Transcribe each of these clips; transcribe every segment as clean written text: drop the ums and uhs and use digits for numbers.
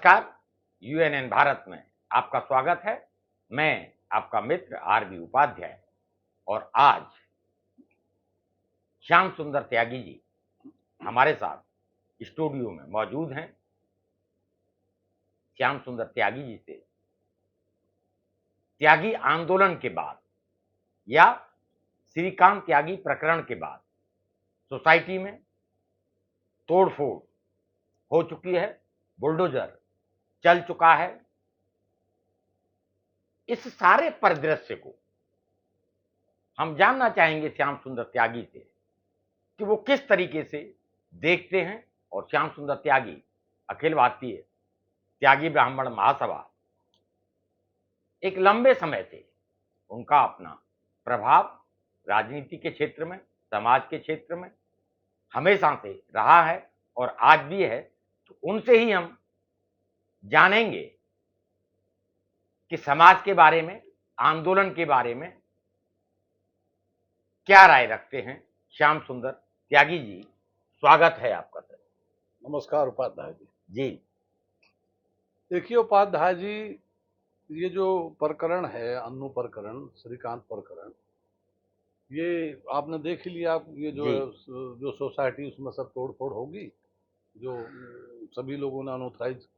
नमस्कार। यूएनएन भारत में आपका स्वागत है। मैं आपका मित्र आरबी उपाध्याय और आज श्याम सुंदर त्यागी जी हमारे साथ स्टूडियो में मौजूद हैं। श्याम सुंदर त्यागी जी से त्यागी आंदोलन के बाद या श्रीकांत त्यागी प्रकरण के बाद सोसाइटी में तोड़फोड़ हो चुकी है, बुलडोजर चल चुका है। इस सारे परिदृश्य को हम जानना चाहेंगे श्याम सुंदर त्यागी से कि वो किस तरीके से देखते हैं। और श्याम सुंदर त्यागी अखिल भारतीय त्यागी ब्राह्मण महासभा एक लंबे समय से उनका अपना प्रभाव राजनीति के क्षेत्र में, समाज के क्षेत्र में हमेशा से रहा है और आज भी है। तो उनसे ही हम जानेंगे कि समाज के बारे में, आंदोलन के बारे में क्या राय रखते हैं। श्याम सुंदर त्यागी जी, स्वागत है आपका सर। नमस्कार उपाध्याय जी। जी देखिए उपाध्याय जी, ये जो प्रकरण है, अन्नू प्रकरण, श्रीकांत प्रकरण, ये आपने देख ही लिया। ये जो सोसाइटी, उसमें सब तोड़फोड़ होगी। जो सभी लोगों ने अनऑथराइज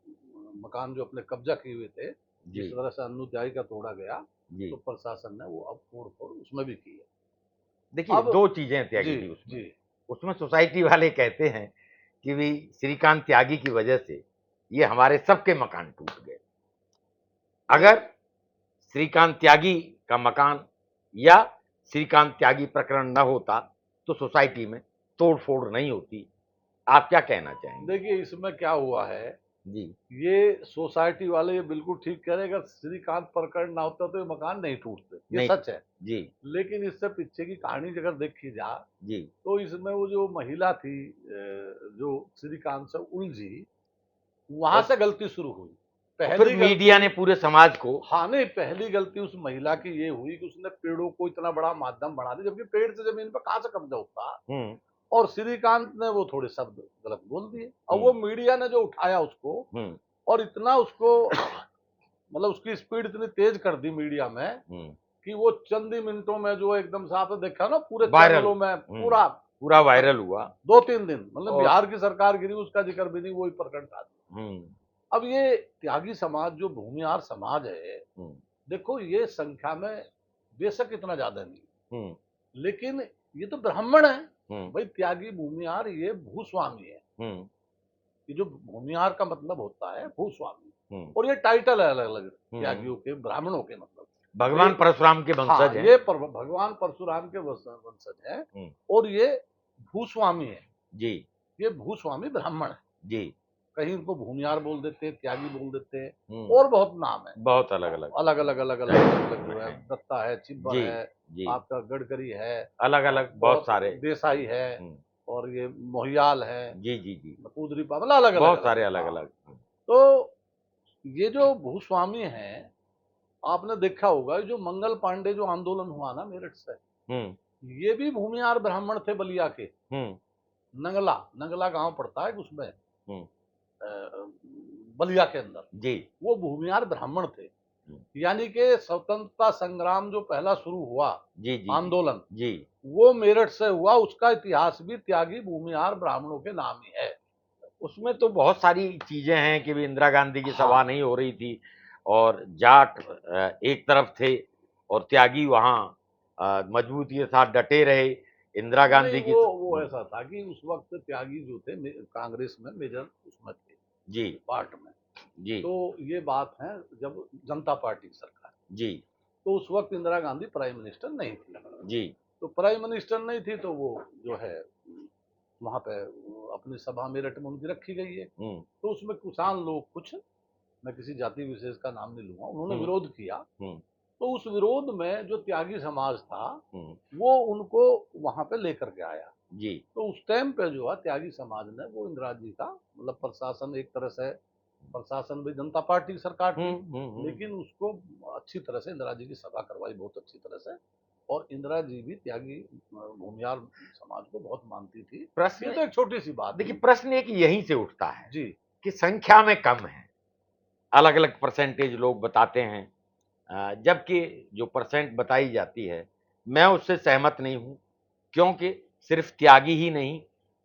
मकान जो अपने कब्जा किए हुए थे, जिस तरह से अन्नू त्यागी का तोड़ा गया, तो प्रशासन ने वो अब तोड़फोड़ उसमें भी की है। देखिए, दो चीजें त्यागी जी उसमें सोसाइटी वाले कहते हैं कि भी श्रीकांत त्यागी की वजह से ये हमारे सबके मकान टूट गए। अगर श्रीकांत त्यागी का मकान या श्रीकांत त्यागी प्रकरण न होता तो सोसाइटी में तोड़फोड़ नहीं होती। आप क्या कहना चाहेंगे? देखिए, इसमें क्या हुआ है जी, ये सोसाइटी वाले ये बिल्कुल ठीक कह रहे हैं। अगर श्रीकांत प्रकरण ना होता तो ये मकान नहीं टूटते, ये सच है जी। लेकिन इससे पीछे की कहानी अगर देखी जा जी, तो इसमें वो जो महिला थी, जो श्रीकांत से उलझी, वहां से गलती शुरू हुई। पहली मीडिया ने पूरे समाज को, हाँ नहीं, पहली गलती उस महिला की ये हुई कि उसने पेड़ों को इतना बड़ा माध्यम बना दिया, जबकि पेड़ से जमीन पर कहां से कब्जा होता। और श्रीकांत ने वो थोड़े शब्द गलत बोल दिए और वो मीडिया ने जो उठाया उसको और इतना उसको मतलब उसकी स्पीड इतनी तेज कर दी मीडिया में कि वो चंद ही मिनटों में जो एकदम से आपने देखा ना, पूरे चैनलों में पूरा वायरल हुआ। 2-3 दिन, मतलब बिहार की सरकार गिरी, उसका जिक्र भी नहीं, वही प्रकरण था। अब ये त्यागी समाज जो भूमिहार समाज है, देखो ये संख्या में बेशक इतना ज्यादा नहीं, लेकिन ये तो ब्राह्मण है भाई। त्यागी भूमिहार ये भूस्वामी है। ये जो भूमिहार का मतलब होता है भूस्वामी, और ये टाइटल है अलग अलग त्यागियों के, ब्राह्मणों के, मतलब भगवान परशुराम के वंशज हैं। ये भगवान परशुराम के वंशज हैं और ये भूस्वामी है जी। ये भूस्वामी ब्राह्मण है जी। कहीं इनको भूमिहार बोल देते हैं, त्यागी बोल देते हैं, और बहुत नाम है, बहुत अलग अलग जो है, दत्ता है, चिब्बर है, आपका गडकरी है, अलग अलग बहुत सारे, देसाई है, और ये मोहियाल है, जी, नपूदरी पावल, अलग बहुत सारे अलग अलग। तो ये जो भूस्वामी है, आपने देखा होगा जो मंगल पांडे जो आंदोलन हुआ ना मेरठ से, ये भी भूमिहार ब्राह्मण थे बलिया के। नंगला गांव पड़ता है उसमें, बलिया के अंदर जी। वो भूमिहार ब्राह्मण थे। यानी कि स्वतंत्रता संग्राम जो पहला शुरू हुआ आंदोलन जी, वो मेरठ से हुआ। उसका इतिहास भी त्यागी भूमिहार ब्राह्मणों के नाम ही है। उसमें तो बहुत सारी चीजें हैं कि भी इंदिरा गांधी की सभा नहीं हो रही थी और जाट एक तरफ थे और त्यागी वहां मजबूती के साथ डटे रहे। इंदिरा गांधी की वो ऐसा था कि उस वक्त त्यागी जो थे कांग्रेस में मेजर उसमें थे जी, पार्ट में जी। तो ये बात है जब जनता पार्टी की सरकार जी, तो उस वक्त इंदिरा गांधी प्राइम मिनिस्टर नहीं थी जी। तो प्राइम मिनिस्टर नहीं थी तो वो जो है वहां पे अपनी सभा मेरठ में उनकी रखी गई है। तो उसमें किसान लोग, कुछ, मैं किसी जाति विशेष का नाम नहीं लूंगा, उन्होंने विरोध किया। तो उस विरोध में जो त्यागी समाज था वो उनको वहां पे लेकर के आया जी। तो उस टाइम पे जो है त्यागी समाज ने वो इंदिरा जी का, मतलब प्रशासन, एक तरह से प्रशासन भी जनता पार्टी की सरकार थी, लेकिन उसको अच्छी तरह से इंदिरा जी की सभा करवाई, बहुत अच्छी तरह से। और इंदिरा जी भी त्यागी भूमिहार समाज को बहुत मानती थी। प्रश्न तो एक छोटी सी बात, देखिए, प्रश्न एक यहीं से उठता है जी कि संख्या में कम है अलग अलग परसेंटेज लोग बताते हैं, जबकि जो परसेंट बताई जाती है मैं उससे सहमत नहीं हूं, क्योंकि सिर्फ त्यागी ही नहीं,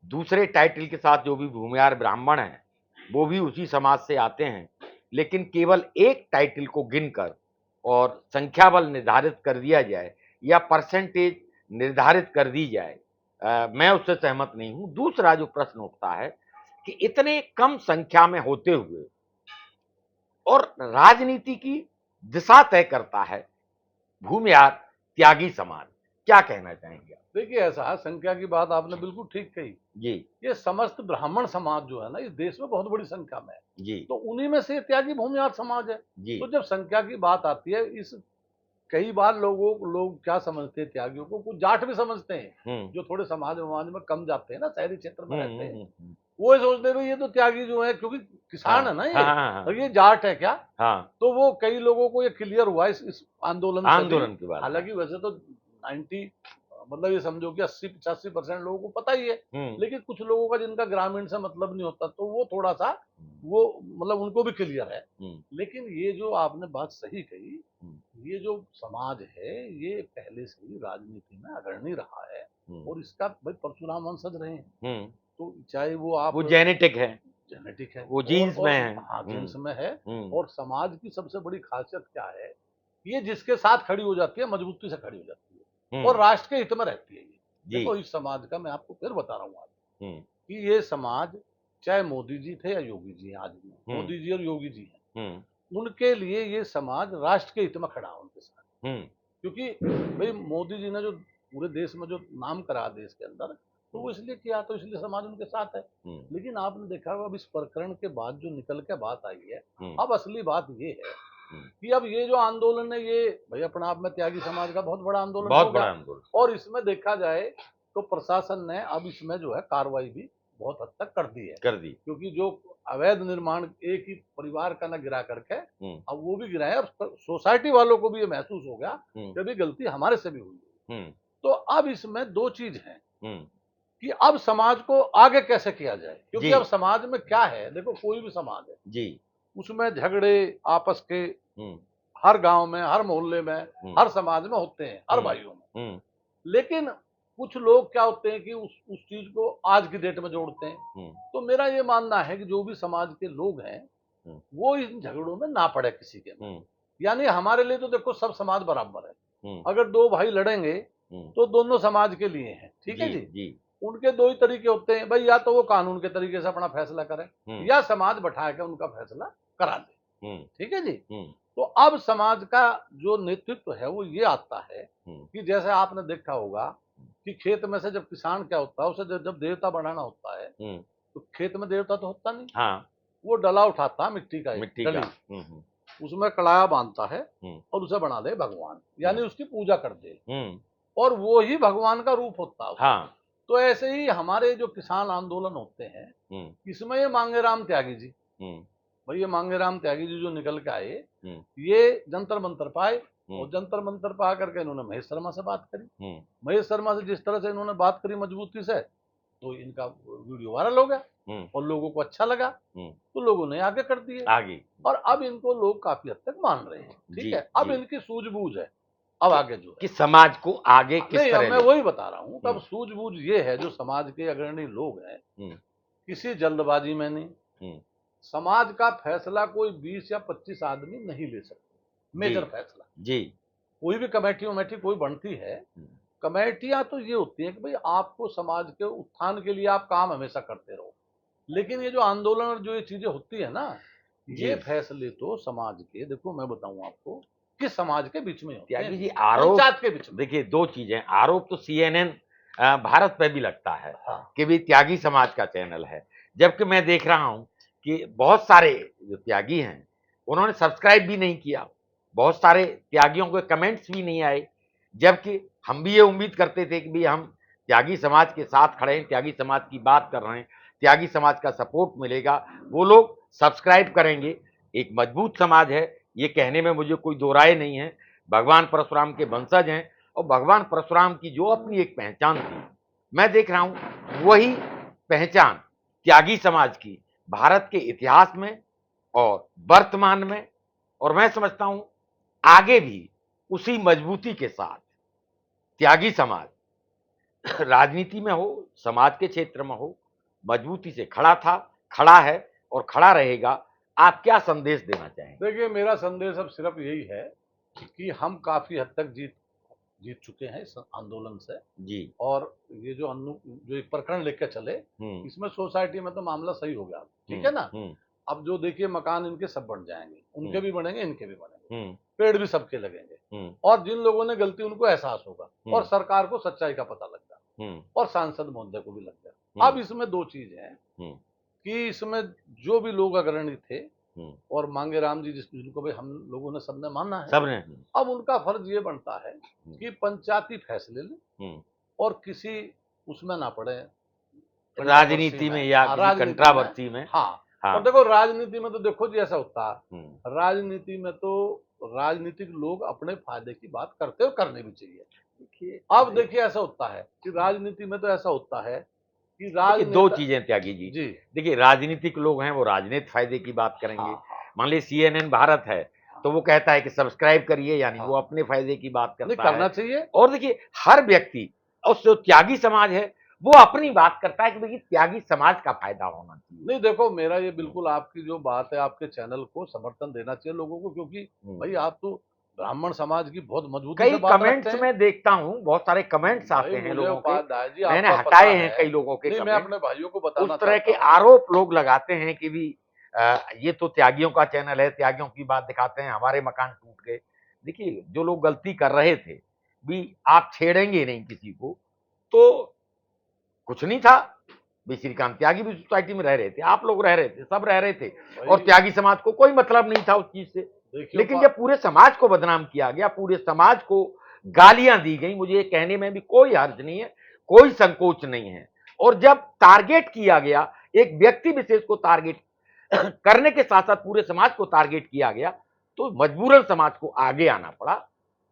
दूसरे टाइटल के साथ जो भी भूमिहार ब्राह्मण हैं वो भी उसी समाज से आते हैं, लेकिन केवल एक टाइटल को गिनकर और संख्या बल निर्धारित कर दिया जाए या परसेंटेज निर्धारित कर दी जाए, मैं उससे सहमत नहीं हूं। दूसरा जो प्रश्न उठता है कि इतने कम संख्या में होते हुए और राजनीति की दिशा तय करता है भूमिहार त्यागी समाज, क्या कहना चाहेंगे आप? देखिए, ऐसा संख्या की बात आपने बिल्कुल ठीक कही जी। ये समस्त ब्राह्मण समाज जो है ना इस देश में बहुत बड़ी संख्या में है जी। तो उन्हीं में से त्यागी भूमिहार समाज है। जी। तो जब संख्या की बात आती है इस कई बार लोग क्या समझते हैं त्यागियों को कुछ जाट भी समझते हैं जो थोड़े समाज में कम जाते हैं ना, शहरी क्षेत्र में रहते हैं, वो ये सोचते हैं भाई ये तो त्यागी जो है क्योंकि किसान है ना ये, और ये जाट है क्या। तो वो कई लोगों को ये क्लियर हुआ इस आंदोलन के बाद। हालांकि वैसे तो 90 मतलब ये समझो कि 80-85% लोगों को पता ही है, लेकिन कुछ लोगों का जिनका ग्रामीण से मतलब नहीं होता तो वो थोड़ा सा वो मतलब उनको भी क्लियर है। लेकिन ये जो आपने बात सही कही, ये जो समाज है ये पहले से ही राजनीति में अग्रणी रहा है और इसका भाई परशुराम वंशज रहे हैं, तो चाहे वो आप वो जेनेटिक है, वो जीन्स में है। हाँ, जीन्स में है। और समाज की सबसे बड़ी खासियत क्या है, ये जिसके साथ खड़ी हो जाती है मजबूती से खड़ी हो जाती है और राष्ट्र के हित में रहती है। ये देखो इस समाज का मैं आपको फिर बता रहा हूँ आज कि ये समाज चाहे मोदी जी थे या योगी जी हैं, आज भी मोदी जी और योगी जी हैं, उनके लिए ये समाज राष्ट्र के हित में खड़ा है उनके साथ। क्योंकि भाई मोदी जी ने जो पूरे देश में जो नाम करा देश के अंदर, तो वो इसलिए किया, तो इसलिए समाज उनके साथ है। लेकिन आपने देखा होगा अब इस प्रकरण के बाद जो निकल के बात आई है, अब असली बात ये है कि अब ये जो आंदोलन है ये भाई अपने आप में त्यागी समाज का बहुत बड़ा आंदोलन हो गया और इसमें देखा जाए तो प्रशासन ने अब इसमें जो है कार्रवाई भी बहुत हद तक कर दी, क्योंकि जो अवैध निर्माण एक ही परिवार का न गिरा करके अब वो भी गिराए, अब सोसाइटी वालों को भी ये महसूस हो गया कि अभी गलती हमारे से भी हुई। तो अब इसमें दो चीज है कि अब समाज को आगे कैसे किया जाए, क्योंकि अब समाज में क्या है, देखो कोई भी समाज है जी, उसमें झगड़े आपस के हर गांव में, हर मोहल्ले में, हर समाज में होते हैं, हर भाइयों में। लेकिन कुछ लोग क्या होते हैं कि उस चीज को आज की डेट में जोड़ते हैं। तो मेरा ये मानना है कि जो भी समाज के लोग हैं वो इन झगड़ों में ना पड़े किसी के। यानी हमारे लिए तो देखो सब समाज बराबर है, अगर दो भाई लड़ेंगे तो दोनों समाज के लिए हैं, ठीक है जी। उनके दो ही तरीके होते हैं भाई, या तो वो कानून के तरीके से अपना फैसला करें या समाज बैठा के उनका फैसला करा दे, ठीक है जी। तो अब समाज का जो नेतृत्व है वो ये आता है कि जैसे आपने देखा होगा कि खेत में से जब किसान क्या होता है, उसे जब देवता बनाना होता है तो खेत में देवता तो होता नहीं, वो डला उठाता है मिट्टी का, उसमें कड़ाया बांधता है और उसे बना दे भगवान, यानी उसकी पूजा कर दे और वो ही भगवान का रूप होता है। तो ऐसे ही हमारे जो किसान आंदोलन होते हैं इसमें ये मांगेराम त्यागी जी, भाई ये मांगेराम त्यागी जी जो निकल के आए, ये जंतर मंतर पाए और जंतर मंतर पा करके इन्होंने महेश शर्मा से बात करी। महेश शर्मा से जिस तरह से इन्होंने बात करी मजबूती से, तो इनका वीडियो वायरल हो गया और लोगों को अच्छा लगा, तो लोगों ने आगे कर दिए आगे, और अब इनको लोग काफी हद तक मान रहे हैं, ठीक है। अब इनकी सूझबूझ है अब आगे जो कि समाज को आगे किस तरह, मैं वही बता रहा हूँ, अब सूझबूझ ये है जो समाज के अग्रणी लोग हैं, किसी जल्दबाजी में नहीं, समाज का फैसला कोई 20 या 25 आदमी नहीं ले सकते, मेजर फैसला जी। कोई भी कमेटी कोई बनती है, कमेटियां तो ये होती है कि भाई आपको समाज के उत्थान के लिए आप काम हमेशा करते रहो, लेकिन ये जो आंदोलन और जो ये चीजें होती है ना, ये फैसले तो समाज के, देखो मैं बताऊं आपको, किस समाज के बीच में होते हैं जी। आरोप के बीच में देखिए दो चीजें, आरोप तो CNN भारत पे भी लगता है कि भी त्यागी समाज का चैनल है, जबकि मैं देख रहा हूं कि बहुत सारे जो त्यागी हैं उन्होंने सब्सक्राइब भी नहीं किया, बहुत सारे त्यागियों के कमेंट्स भी नहीं आए, जबकि हम भी ये उम्मीद करते थे कि भी हम त्यागी समाज के साथ खड़े हैं, त्यागी समाज की बात कर रहे हैं, त्यागी समाज का सपोर्ट मिलेगा, वो लोग सब्सक्राइब करेंगे। एक मजबूत समाज है, ये कहने में मुझे कोई दो राय नहीं है, भगवान परशुराम के वंशज हैं और भगवान परशुराम की जो अपनी एक पहचान थी, मैं देख रहा हूं वही पहचान त्यागी समाज की भारत के इतिहास में और वर्तमान में, और मैं समझता हूं आगे भी उसी मजबूती के साथ त्यागी समाज राजनीति में हो, समाज के क्षेत्र में हो, मजबूती से खड़ा था, खड़ा है और खड़ा रहेगा। आप क्या संदेश देना चाहेंगे? देखिए, मेरा संदेश अब सिर्फ यही है कि हम काफी हद तक जीत चुके हैं इस आंदोलन से जी। और ये जो एक प्रकरण लेकर चले, इसमें सोसाइटी में तो मामला सही हो गया, ठीक है ना। अब जो देखिए मकान इनके सब बन जाएंगे, उनके भी बनेंगे, इनके भी बनेंगे, पेड़ भी सबके लगेंगे, और जिन लोगों ने गलती उनको एहसास होगा और सरकार को सच्चाई का पता लग गया और सांसद महोदय को भी लग गया। अब इसमें दो चीज है कि इसमें जो भी लोग अग्रणी थे और मांगेराम जी जिनको भी हम लोगों ने सबने माना है, सबने, अब उनका फर्ज ये बनता है कि पंचायती फैसले लें और किसी उसमें ना पड़े राजनीति में या कंट्रावर्सी में। हाँ, और देखो राजनीति में तो देखो जी ऐसा होता है, राजनीति में तो राजनीतिक लोग अपने फायदे की बात करते हो, करने भी चाहिए। देखिए, अब देखिए ऐसा होता है कि राजनीति में तो ऐसा होता है कि दो चीजें त्यागी जी, देखिए राजनीतिक लोग हैं वो राजनीतिक फायदे की बात करेंगे। मान लीजिए CNN भारत है तो वो कहता है कि सब्सक्राइब करिए, यानी वो अपने फायदे की बात करना चाहिए। और देखिए हर व्यक्ति और जो त्यागी समाज है वो अपनी बात करता है कि देखिए त्यागी समाज का फायदा होना चाहिए। नहीं, देखो मेरा ये बिल्कुल आपकी जो बात है, आपके चैनल को समर्थन देना चाहिए लोगों को, क्योंकि भाई आप तो ब्राह्मण समाज की बहुत मजबूती से बात रखते हैं। कमेंट्स में देखता हूं बहुत सारे कमेंट्स आते हैं लोगों के, मैंने हटाए हैं कई लोगों के। मैं अपने भाइयों को बताना उस तरह के आरोप लोग लगाते हैं कि भी ये तो त्यागियों का चैनल है, त्यागियों की बात दिखाते हैं, हमारे मकान टूट गए। देखिए जो लोग गलती कर रहे थे भी आप छेड़ेंगे नहीं किसी को, तो कुछ नहीं था भी। श्रीकांत त्यागी भी सोसाइटी में रह रहे थे, आप लोग रह रहे थे, सब रह रहे थे और त्यागी समाज को कोई मतलब नहीं था उस चीज से। लेकिन जब पूरे समाज को बदनाम किया गया, पूरे समाज को गालियां दी गई, मुझे ये कहने में भी कोई हर्ज नहीं है, कोई संकोच नहीं है। और जब टारगेट किया गया, एक व्यक्ति विशेष को टारगेट करने के साथ साथ पूरे समाज को टारगेट किया गया, तो मजबूरन समाज को आगे आना पड़ा।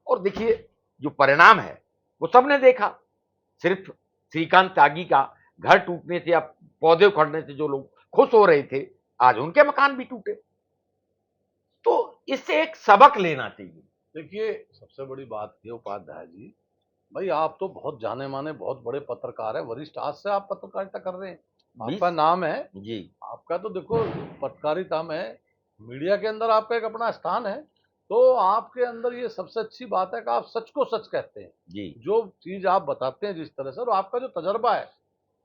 और देखिए जो परिणाम है वो सबने देखा। सिर्फ श्रीकांत त्यागी का घर टूटने से या पौधे उखड़ने से जो लोग खुश हो रहे थे, आज उनके मकान भी टूटे। तो इससे एक सबक लेना चाहिए। देखिए सबसे बड़ी बात ये उपाध्याय जी, भाई आप तो बहुत जाने माने बहुत बड़े पत्रकार हैं, वरिष्ठ, आज से आप पत्रकारिता कर रहे हैं, आपका नाम है जी, आपका तो देखो पत्रकारिता में मीडिया के अंदर आपका एक अपना स्थान है, तो आपके अंदर ये सबसे अच्छी बात है कि आप सच को सच कहते हैं जी। जो चीज आप बताते हैं जिस तरह से, और आपका जो तजर्बा है,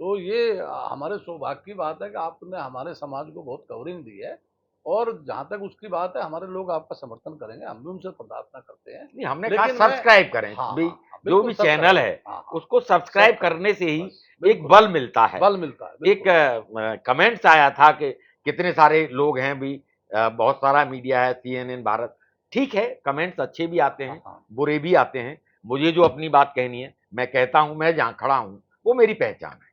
तो ये हमारे सौभाग्य की बात है कि आपने हमारे समाज को बहुत कवरिंग दी है। और जहां तक उसकी बात है, हमारे लोग आपका समर्थन करेंगे, हम भी उनसे प्रार्थना करते हैं। नहीं, हमने कहा सब्सक्राइब करें। जो भी चैनल है उसको सब्सक्राइब करने से ही एक बल मिलता है, एक कमेंट्स आया था कि कितने सारे लोग हैं भी, बहुत सारा मीडिया है, CNN भारत, ठीक है, कमेंट्स अच्छे भी आते हैं, बुरे भी आते हैं। मुझे जो अपनी बात कहनी है मैं कहता हूं, मैं जहां खड़ा हूं वो मेरी पहचान है।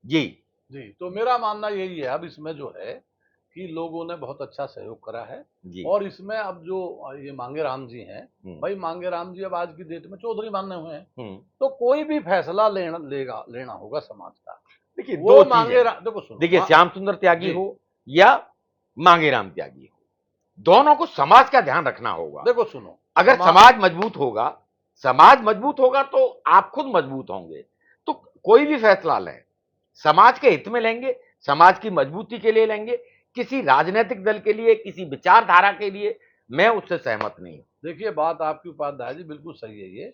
जी जी, तो मेरा मानना यही है, अब इसमें जो है कि लोगों ने बहुत अच्छा सहयोग करा है जी। और इसमें अब जो ये मांगेराम जी हैं, भाई मांगेराम जी अब आज की डेट में चौधरी माने हुए हैं, तो कोई भी फैसला लेना होगा समाज का। देखिए वो मांगेराम, देखिए श्याम सुंदर त्यागी हो या मांगेराम त्यागी हो, दोनों को समाज का ध्यान रखना होगा। देखो सुनो, अगर समाज मजबूत होगा तो आप खुद मजबूत होंगे। तो कोई भी फैसला लें समाज के हित में लेंगे, समाज की मजबूती के लिए लेंगे, किसी राजनीतिक दल के लिए, किसी विचारधारा के लिए मैं उससे सहमत नहीं हूं। देखिए बात आपकी उपाध्याय जी बिल्कुल सही है,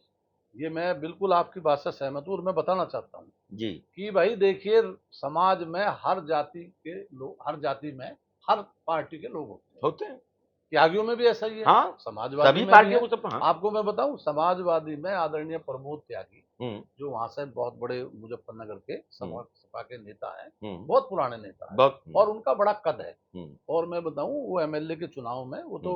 ये मैं बिल्कुल आपकी बात से सहमत हूं। और मैं बताना चाहता हूं जी कि भाई देखिए समाज में हर जाति के लोग, हर जाति में हर पार्टी के लोग होते हैं, त्यागियों में भी ऐसा ही है। हाँ, समाजवादी सभी पार्टियों को सब। हाँ। आपको मैं बताऊं, समाजवादी में आदरणीय प्रमोद त्यागी जो वहां से बहुत बड़े मुजफ्फरनगर के सपा के नेता हैं, बहुत पुराने नेता हैं, और उनका बड़ा कद है। और मैं बताऊं वो MLA के चुनाव में वो तो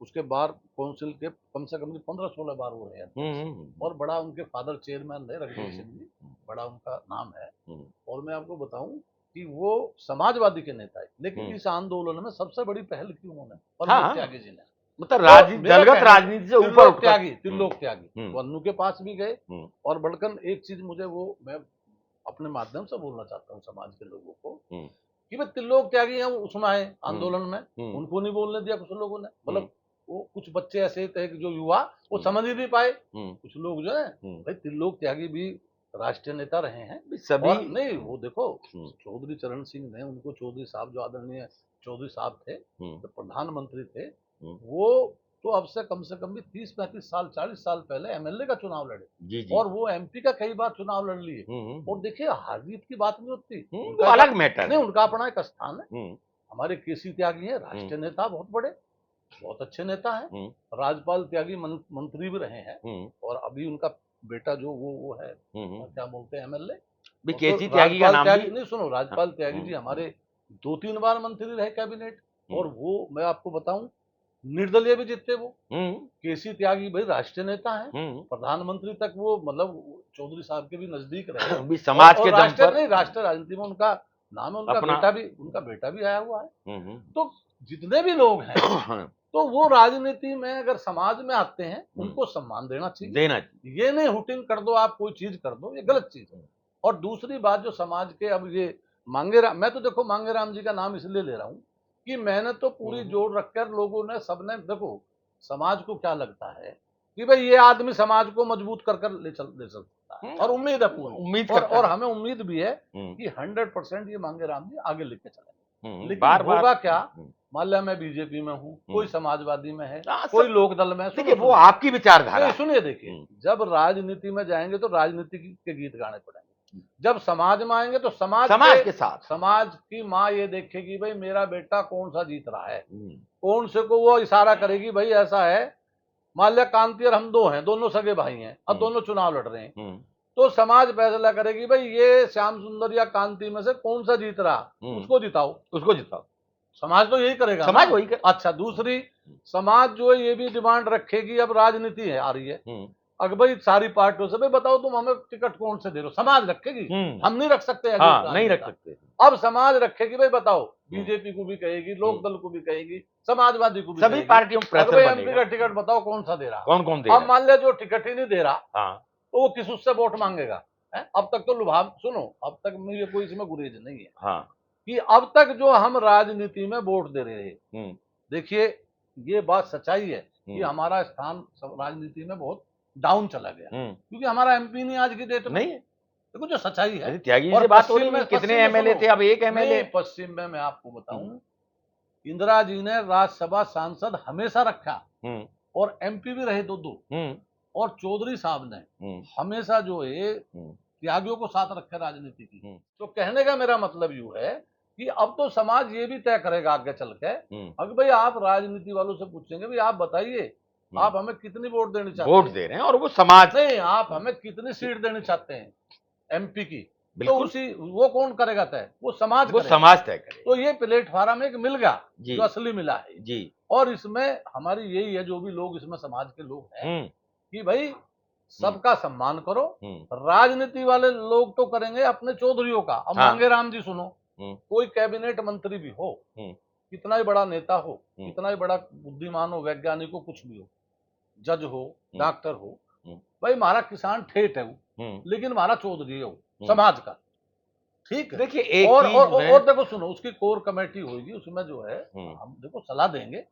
उसके बार काउंसिल के कम से कम 15-16 बार हो रहे हैं, और बड़ा उनके फादर चेयरमैन रहे रघुवीर सिंह जी, बड़ा उनका नाम है। और मैं आपको बताऊं कि वो समाजवादी के नेता है, लेकिन इस आंदोलन में सबसे बड़ी पहल की उन्होंने प्रमोद त्यागी जी ने, मतलब दलगत राजनीति से ऊपर त्यागी, त्रिलोक त्यागी वन्नू के पास भी गए। और बढ़कर एक चीज मुझे वो मैं अपने माध्यम से बोलना चाहता हूँ समाज के लोगों को कि भाई त्रिलोक त्यागी हैं उसमें आए आंदोलन में, उनको नहीं बोलने दिया कुछ लोगों ने, मतलब वो कुछ बच्चे ऐसे थे कि जो युवा वो समझ ही नहीं पाए, कुछ लोग जो है भाई त्रिलोक त्यागी भी राष्ट्रीय नेता रहे हैं सभी। और नहीं वो देखो चौधरी चरण सिंह ने उनको, चौधरी साहब जो आदरणीय चौधरी साहब थे तो प्रधानमंत्री थे, वो तो अब से कम भी 30-35 साल 40 साल पहले एमएलए का चुनाव लड़े जी। और वो एमपी का कई बार चुनाव लड़ लिए। और देखिए हार जीत की बात नहीं होती, वो अलग मैटर नहीं, उनका अपना एक स्थान है। हमारे केसी त्यागी है राष्ट्रीय नेता, बहुत बड़े बहुत अच्छे नेता हैं, राजपाल त्यागी मंत्री भी रहे हैं, और अभी उनका बेटा जो वो है क्या बोलते हैं एमएलए केसी त्यागी का नाम भी नहीं सुनो, राजपाल त्यागी जी हमारे 2-3 बार मंत्री रहे कैबिनेट, और वो मैं आपको बताऊं निर्दलीय भी जीते वो। केसी त्यागी भाई राष्ट्रीय नेता हैं, प्रधानमंत्री तक वो मतलब चौधरी साहब के भी नजदीक रहे, समाज के दम पर नहीं, राष्ट्रीय राजनीति में उनका नाम है, उनका बेटा भी आया हुआ है। तो जितने भी लोग हैं तो वो राजनीति में अगर समाज में आते हैं उनको सम्मान देना चाहिए, ये नहीं हुटिंग कर दो, आप कोई चीज कर दो, ये गलत चीज है। और दूसरी बात जो समाज के, अब ये मांगेराम, मैं तो देखो मांगेराम जी का नाम इसलिए ले रहा हूं कि मैंने तो पूरी जोड़ रखकर लोगों ने सबने, देखो समाज को क्या लगता है कि भाई ये आदमी समाज को मजबूत कर ले सकता है, और उम्मीद है पूरी, और हमें उम्मीद भी है कि 100% ये मांगेराम जी आगे लेके चलेंगे। लेकिन होगा क्या, मान लिया मैं बीजेपी में हूँ, कोई समाजवादी में है, कोई लोकदल में, देखिए वो आपकी विचारधारा, सुनिए देखिए जब राजनीति में जाएंगे तो राजनीति के गीत गाने पड़ेंगे, जब समाज में आएंगे तो समाज के साथ समाज की माँ ये देखेगी भाई मेरा बेटा कौन सा जीत रहा है, कौन से को वो इशारा करेगी भाई ऐसा है। मान लिया कांति और हम दो हैं, दोनों सगे भाई हैं, अब दोनों चुनाव लड़ रहे हैं, तो समाज फैसला करेगी भाई ये श्याम सुंदर या कांति में से कौन सा जीत रहा, उसको जिताओ। समाज तो यही करेगा, समाज वही कर। अच्छा दूसरी समाज जो है ये भी डिमांड रखेगी, अब राजनीति है आ रही है, अगर भाई सारी पार्टियों से भाई बताओ तुम हमें टिकट कौन से दे रहे हो, समाज रखेगी, हम नहीं रख सकते, नहीं रख सकते। अब समाज रखेगी भाई बताओ, बीजेपी को भी कहेगी, लोकदल को भी कहेगी, समाजवादी को भी, सभी पार्टियों एमपी का टिकट बताओ कौन सा दे रहा, कौन दे रहा। अब मान लिया जो टिकट ही नहीं दे रहा तो वो किस उससे वोट मांगेगा। अब तक तो लुभाव, सुनो अब तक मुझे कोई इसमें गुरेज नहीं है कि अब तक जो हम राजनीति में वोट दे रहे हैं, देखिए ये बात सच्चाई है कि हमारा स्थान राजनीति में बहुत डाउन चला गया, क्योंकि हमारा एमपी नहीं आज की डेट में नहीं है। देखो जो सच्चाई है, त्यागी से बात हो रही है, कितने एमएलए थे, अब एक एमएलए। पश्चिम में मैं आपको बताऊं, इंदिरा जी ने राज्यसभा सांसद हमेशा रखा, और एमपी भी रहे 2-2, और चौधरी साहब ने हमेशा जो है त्यागियों को साथ रखे राजनीति की। तो कहने का मेरा मतलब यूं है कि अब तो समाज ये भी तय करेगा आगे चल के, अगर भाई आप राजनीति वालों से पूछेंगे भाई आप बताइए आप हमें कितनी वोट देनी चाहते हैं, वोट दे रहे हैं, और वो समाज नहीं, आप हमें कितनी सीट देनी चाहते हैं एमपी की, तो उसी वो कौन करेगा तय, वो समाज तय करे। तो ये प्लेटफॉर्म एक मिल गया जो असली मिला है जी। और इसमें हमारी यही है जो भी लोग इसमें समाज के लोग हैं कि भाई सबका सम्मान करो, राजनीति वाले लोग तो करेंगे अपने चौधरियों का। अब मांगेराम जी सुनो, कोई कैबिनेट मंत्री भी हो, कितना ही बड़ा नेता हो, कितना ही बड़ा बुद्धिमान हो, वैज्ञानिक हो, कुछ भी हो, जज हो, डॉक्टर हो, भाई हमारा किसान ठेठ है वो, लेकिन हमारा चौधरी है वो समाज का, ठीक है। देखिए और देखो सुनो, उसकी कोर कमेटी होगी, उसमें जो है हम देखो सलाह देंगे,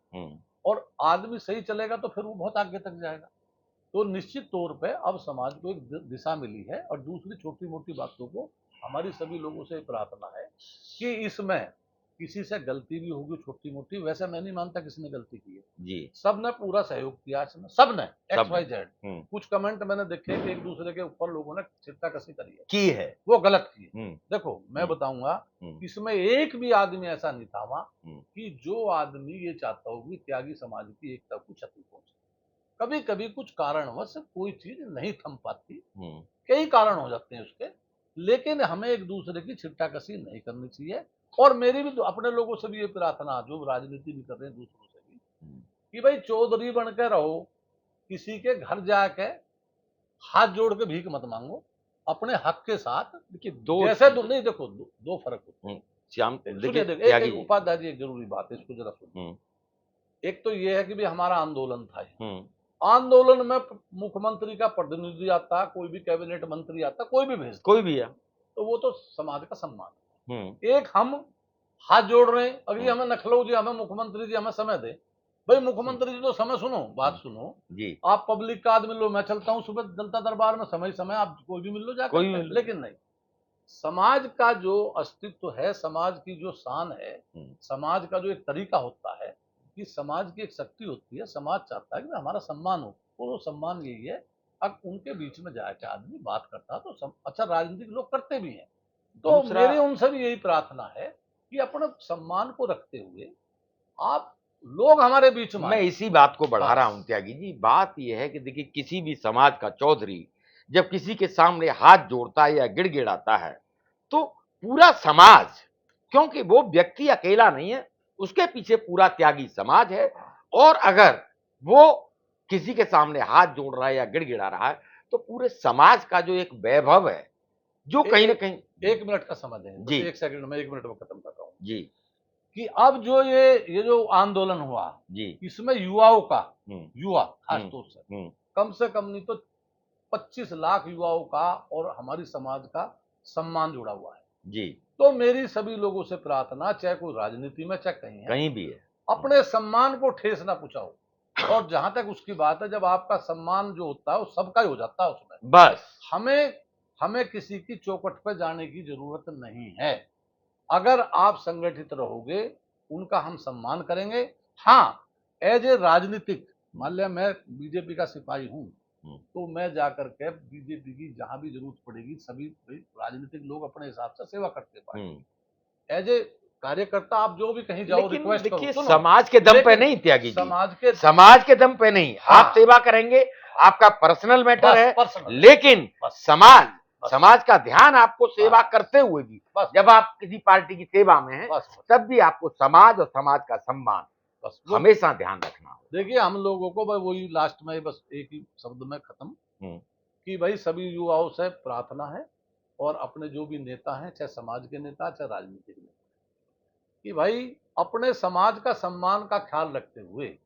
और आदमी सही चलेगा तो फिर वो बहुत आगे तक जाएगा। तो निश्चित तौर पे अब समाज को एक दिशा मिली है। और दूसरी छोटी मोटी बातों को हमारी सभी लोगों से प्रार्थना है कि इसमें किसी से गलती भी होगी छोटी मोटी, वैसे मैं नहीं मानता किसने गलती की है जी, सबने पूरा सहयोग किया इसमें, सबने XYZ। कुछ कमेंट मैंने देखे कि एक दूसरे के ऊपर लोगों ने छिट्टाकशी की है, वो गलत की है। देखो मैं बताऊंगा, इसमें एक भी आदमी ऐसा नहीं था वहां कि जो आदमी ये चाहता हो कि त्यागी समाज की एकता को क्षति पहुंचे। कभी कभी कुछ कारणवश कोई चीज नहीं थम पाती, कई कारण हो जाते हैं उसके, लेकिन हमें एक दूसरे की छिट्टाकशी नहीं करनी चाहिए। और मेरी भी अपने लोगों से भी ये प्रार्थना, जो राजनीति भी कर रहे हैं दूसरों से भी, कि भाई चौधरी बन के रहो, किसी के घर जाके हाथ जोड़ के भीख मत मांगो, अपने हक के साथ। देखिए नहीं देखो दो फर्क होते हैं श्याम, देखिए उपाध्याय जी एक जरूरी बात है, इसको जरा सुनो। एक तो ये है कि भाई हमारा आंदोलन था, आंदोलन में मुख्यमंत्री का प्रतिनिधि आता, कोई भी कैबिनेट मंत्री आता, कोई भी भेजता, कोई भी है, तो वो तो समाज का सम्मान है। एक हम हाथ जोड़ रहे हैं, अगली हमें नखलऊ जी, हमें मुख्यमंत्री जी, हमें समय दे। भाई मुख्यमंत्री जी तो समय सुनो, बात सुनो जी, आप पब्लिक का आदमी लो, मैं चलता हूँ सुबह जनता दरबार में, समय समय आप कोई भी मिल लो जाकर, कोई भी मिल लो। लेकिन नहीं, समाज का जो अस्तित्व है, समाज की जो शान है, समाज का जो एक तरीका होता है कि समाज की एक शक्ति होती है, समाज चाहता है कि हमारा सम्मान हो, और वो सम्मान यही है। अब उनके बीच में जाके आदमी बात करता है तो अच्छा, राजनीतिक लोग करते भी हैं, तो मेरी उनसे भी यही प्रार्थना है कि अपने सम्मान को रखते हुए आप लोग हमारे बीच में। मैं इसी बात को बढ़ा रहा हूं त्यागी जी। बात यह है कि देखिए, किसी भी समाज का चौधरी जब किसी के सामने हाथ जोड़ता है या गिड़गिड़ाता है, तो पूरा समाज, क्योंकि वो व्यक्ति अकेला नहीं है, उसके पीछे पूरा त्यागी समाज है। और अगर वो किसी के सामने हाथ जोड़ रहा है या गिड़गिड़ा रहा है, तो पूरे समाज का जो एक वैभव है, जो कहीं ना कहीं। 1 मिनट का समय दें जी, 1 सेकंड में, 1 मिनट में खत्म करता हूँ जी, कि अब जो ये जो आंदोलन हुआ जी, इसमें युवाओं का, युवा खासतौर से कम नहीं तो 25 लाख युवाओं का और हमारी समाज का सम्मान जुड़ा हुआ है जी। तो मेरी सभी लोगों से प्रार्थना, चाहे कोई राजनीति में चाहे कहीं भी है, अपने सम्मान को ठेस ना पहुंचाओ। और जहां तक उसकी बात है, जब आपका सम्मान जो होता है वो सबका ही हो जाता है, उसमें बस हमें किसी की चौखट पर जाने की जरूरत नहीं है। अगर आप संगठित रहोगे, उनका हम सम्मान करेंगे। हाँ, एज ए राजनीतिक, मान लिया मैं बीजेपी का सिपाही हूं, तो मैं जाकर के बीजेपी की जहां भी जरूरत पड़ेगी, सभी राजनीतिक लोग अपने हिसाब से सेवा करते पाएंगे। एज ए कार्यकर्ता आप जो भी कहीं जाओ, रिक्वेस्ट करो, समाज के दम पे नहीं त्यागी जी, समाज के दम पे नहीं। हाँ, आप सेवा करेंगे, आपका पर्सनल मैटर है, लेकिन समाज का ध्यान आपको सेवा करते हुए भी, जब आप किसी पार्टी की सेवा में हैं, तब भी आपको समाज और समाज का सम्मान हमेशा ध्यान रखना हो। देखिए, हम लोगों को वही लास्ट में बस एक ही शब्द में खत्म कि भाई सभी युवाओं से प्रार्थना है, और अपने जो भी नेता हैं, चाहे समाज के नेता चाहे राजनीतिक नेता, कि भाई अपने समाज का सम्मान का ख्याल रखते हुए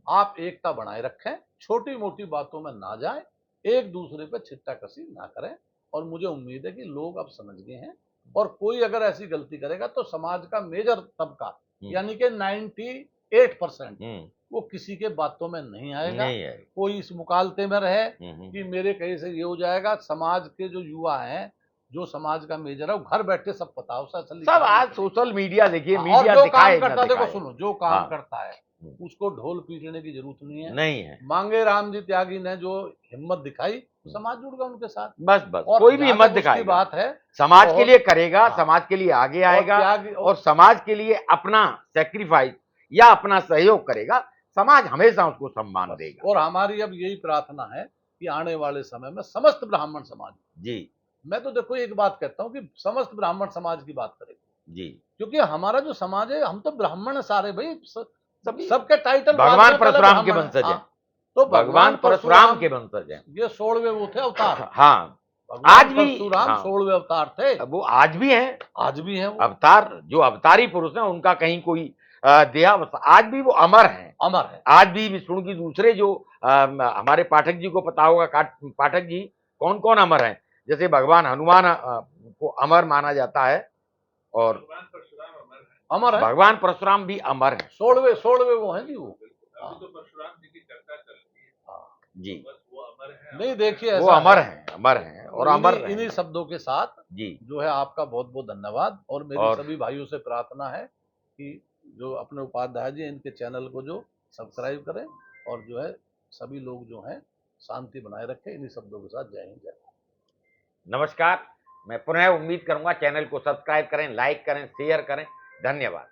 आप एकता बनाए रखें, छोटी मोटी बातों में ना जाएं, एक दूसरे पे छिट्टा कसी ना करें। और मुझे उम्मीद है कि लोग अब समझ गए हैं, और कोई अगर ऐसी गलती करेगा तो समाज का मेजर तबका, यानी कि 98% वो किसी के बातों में नहीं आएगा। कोई इस मुकालते में रहे कि मेरे कहीं से ये हो जाएगा। समाज के जो युवा हैं, जो समाज का मेजर है, वो घर बैठे सब पता हो, सब आज सोशल मीडिया देखिए, मीडिया जो दिखाए काम करता है, देखो सुनो, जो काम करता है उसको ढोल पीटने की जरूरत नहीं है। मांगे राम जी त्यागी ने जो हिम्मत दिखाई, समाज जुड़ गया उनके साथ। बस कोई भी हिम्मत दिखाई बात है, समाज के लिए करेगा, समाज के लिए आगे आएगा, और समाज के लिए अपना सेक्रीफाइस या अपना सहयोग करेगा, समाज हमेशा उसको सम्मान देगा। और हमारी अब यही प्रार्थना है कि आने वाले समय में समस्त ब्राह्मण समाज, जी, मैं तो देखो एक बात कहता हूँ कि समस्त ब्राह्मण समाज की बात करेंगे जी, क्योंकि हमारा जो समाज है, हम तो ब्राह्मण है सारे भाई, सबके टाइटल भगवान परशुराम के वंशज हैं, तो भगवान परशुराम के वंशज हैं। ये 16वें वो थे अवतार। हाँ, आज भी परशुराम 16वें अवतार थे, वो आज भी हैं, अवतार, जो अवतारी पुरुष हैं, उनका कहीं कोई देहावसान, आज भी वो अमर है। आज भी विष्णु की दूसरे जो हमारे पाठक जी को पता होगा, पाठक जी कौन कौन अमर हैं, जैसे भगवान हनुमान को अमर माना जाता है, और अमर है, भगवान परशुराम भी अमर है। 16वें वो हैं जी, वो तो परशुराम जी की चर्चा चलती है जी, वो अमर है। नहीं, देखिए वो अमर हैं और अमर इन्हीं शब्दों के साथ जी, जो है आपका बहुत बहुत धन्यवाद। और मेरी सभी भाइयों से प्रार्थना है कि जो अपने उपाध्याय जी, इनके चैनल को जो सब्सक्राइब करें, और जो है सभी लोग जो हैं शांति बनाए रखें। इन्हीं शब्दों के साथ जय हिंद, जय भारत। नमस्कार। मैं पुनः उम्मीद करूंगा चैनल को सब्सक्राइब करें, लाइक करें, शेयर करें। धन्यवाद।